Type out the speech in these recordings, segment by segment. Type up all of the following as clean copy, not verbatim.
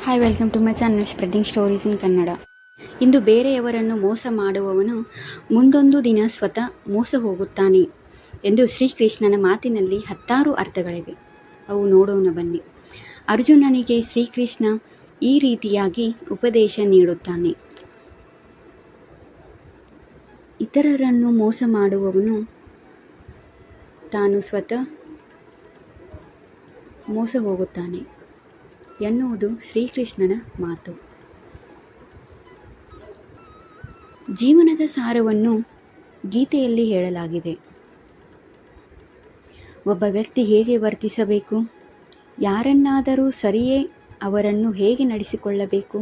Hi, welcome to my channel spreading stories in Kannada. ಇಂದು ಬೇರೆಯವರನ್ನು ಮೋಸ ಮಾಡುವವನು ಮುಂದೊಂದು ದಿನ ಸ್ವತಃ ಮೋಸ ಹೋಗುತ್ತಾನೆ ಎಂದು ಶ್ರೀಕೃಷ್ಣನ ಮಾತಿನಲ್ಲಿ ಹತ್ತಾರು ಅರ್ಥಗಳಿವೆ. ಅವು ನೋಡೋಣ ಬನ್ನಿ. ಅರ್ಜುನನಿಗೆ ಶ್ರೀಕೃಷ್ಣ ಈ ರೀತಿಯಾಗಿ ಉಪದೇಶ ನೀಡುತ್ತಾನೆ. ಇತರರನ್ನು ಮೋಸ ಮಾಡುವವನು ತಾನು ಸ್ವತಃ ಮೋಸ ಹೋಗುತ್ತಾನೆ ಎನ್ನುವುದು ಶ್ರೀಕೃಷ್ಣನ ಮಾತು. ಜೀವನದ ಸಾರವನ್ನು ಗೀತೆಯಲ್ಲಿ ಹೇಳಲಾಗಿದೆ. ಒಬ್ಬ ವ್ಯಕ್ತಿ ಹೇಗೆ ವರ್ತಿಸಬೇಕು, ಯಾರನ್ನಾದರೂ ಸರಿಯೇ ಅವರನ್ನು ಹೇಗೆ ನಡೆಸಿಕೊಳ್ಳಬೇಕು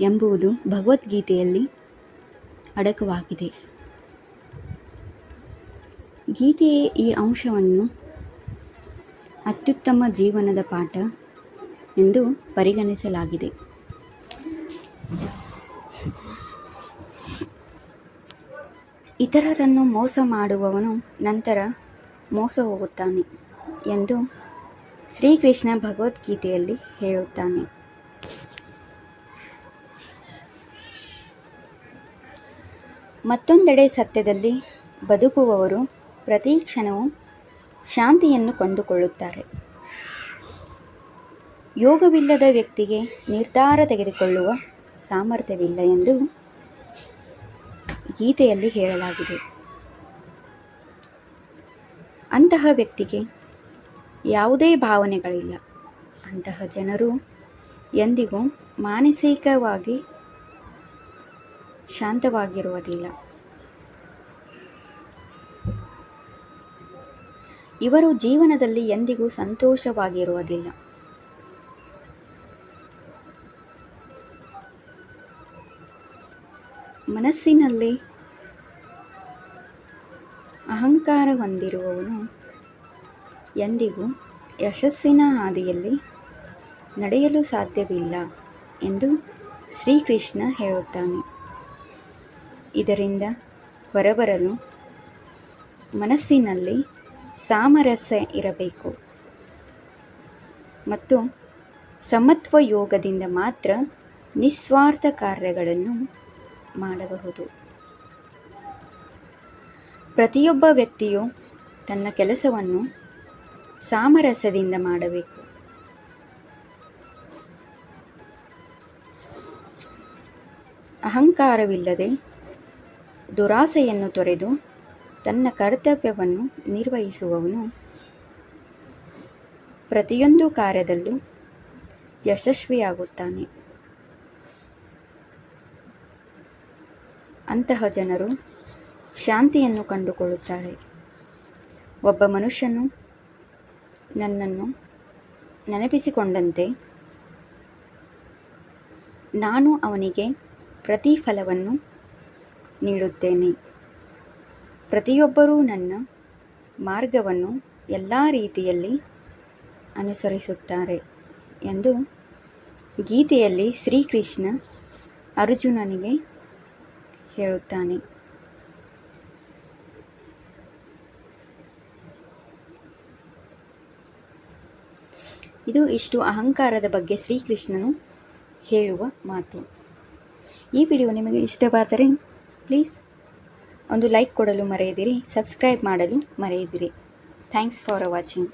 ಎಂಬುದು ಭಗವದ್ಗೀತೆಯಲ್ಲಿ ಅಡಕವಾಗಿದೆ. ಗೀತೆಯೇ ಈ ಅಂಶವನ್ನು ಅತ್ಯುತ್ತಮ ಜೀವನದ ಪಾಠ ಎಂದು ಪರಿಗಣಿಸಲಾಗಿದೆ. ಇತರರನ್ನು ಮೋಸ ಮಾಡುವವನು ನಂತರ ಮೋಸ ಹೋಗುತ್ತಾನೆ ಎಂದು ಶ್ರೀಕೃಷ್ಣ ಭಗವದ್ಗೀತೆಯಲ್ಲಿ ಹೇಳುತ್ತಾನೆ. ಮತ್ತೊಂದೆಡೆ ಸತ್ಯದಲ್ಲಿ ಬದುಕುವವರು ಪ್ರತಿ ಕ್ಷಣವೂ ಶಾಂತಿಯನ್ನು ಕಂಡುಕೊಳ್ಳುತ್ತಾರೆ. ಯೋಗವಿಲ್ಲದ ವ್ಯಕ್ತಿಗೆ ನಿರ್ಧಾರ ತೆಗೆದುಕೊಳ್ಳುವ ಸಾಮರ್ಥ್ಯವಿಲ್ಲ ಎಂದು ಗೀತೆಯಲ್ಲಿ ಹೇಳಲಾಗಿದೆ. ಅಂತಹ ವ್ಯಕ್ತಿಗೆ ಯಾವುದೇ ಭಾವನೆಗಳಿಲ್ಲ. ಅಂತಹ ಜನರು ಎಂದಿಗೂ ಮಾನಸಿಕವಾಗಿ ಶಾಂತವಾಗಿರುವುದಿಲ್ಲ. ಇವರು ಜೀವನದಲ್ಲಿ ಎಂದಿಗೂ ಸಂತೋಷವಾಗಿರುವುದಿಲ್ಲ. ಮನಸ್ಸಿನಲ್ಲಿ ಅಹಂಕಾರ ಹೊಂದಿರುವವನು ಎಂದಿಗೂ ಯಶಸ್ಸಿನ ಹಾದಿಯಲ್ಲಿ ನಡೆಯಲು ಸಾಧ್ಯವಿಲ್ಲ ಎಂದು ಶ್ರೀಕೃಷ್ಣ ಹೇಳುತ್ತಾನೆ. ಇದರಿಂದ ಹೊರಬರಲು ಮನಸ್ಸಿನಲ್ಲಿ ಸಾಮರಸ್ಯ ಇರಬೇಕು ಮತ್ತು ಸಮತ್ವ ಯೋಗದಿಂದ ಮಾತ್ರ ನಿಸ್ವಾರ್ಥ ಕಾರ್ಯಗಳನ್ನು ಮಾಡಬಹುದು. ಪ್ರತಿಯೊಬ್ಬ ವ್ಯಕ್ತಿಯು ತನ್ನ ಕೆಲಸವನ್ನು ಸಾಮರಸ್ಯದಿಂದ ಮಾಡಬೇಕು. ಅಹಂಕಾರವಿಲ್ಲದೆ ದುರಾಸೆಯನ್ನು ತೊರೆದು ತನ್ನ ಕರ್ತವ್ಯವನ್ನು ನಿರ್ವಹಿಸುವವನು ಪ್ರತಿಯೊಂದು ಕಾರ್ಯದಲ್ಲೂ ಯಶಸ್ವಿಯಾಗುತ್ತಾನೆ. ಅಂತಹ ಜನರು ಶಾಂತಿಯನ್ನು ಕಂಡುಕೊಳ್ಳುತ್ತಾರೆ. ಒಬ್ಬ ಮನುಷ್ಯನು ನನ್ನನ್ನು ನೆನಪಿಸಿಕೊಂಡಂತೆ ನಾನು ಅವನಿಗೆ ಪ್ರತಿಫಲವನ್ನು ನೀಡುತ್ತೇನೆ. ಪ್ರತಿಯೊಬ್ಬರೂ ನನ್ನ ಮಾರ್ಗವನ್ನು ಎಲ್ಲ ರೀತಿಯಲ್ಲಿ ಅನುಸರಿಸುತ್ತಾರೆ ಎಂದು ಗೀತೆಯಲ್ಲಿ ಶ್ರೀಕೃಷ್ಣ ಅರ್ಜುನನಿಗೆ ಹೇಳುತ್ತಾನೆ. ಇದು ಇಷ್ಟು ಅಹಂಕಾರದ ಬಗ್ಗೆ ಶ್ರೀಕೃಷ್ಣನು ಹೇಳುವ ಮಾತು. ಈ ವಿಡಿಯೋ ನಿಮಗೆ ಇಷ್ಟವಾದರೆ ಪ್ಲೀಸ್ ಒಂದು ಲೈಕ್ ಕೊಡಲು ಮರೆಯದಿರಿ, ಸಬ್ಸ್ಕ್ರೈಬ್ ಮಾಡಲು ಮರೆಯದಿರಿ. Thanks for watching.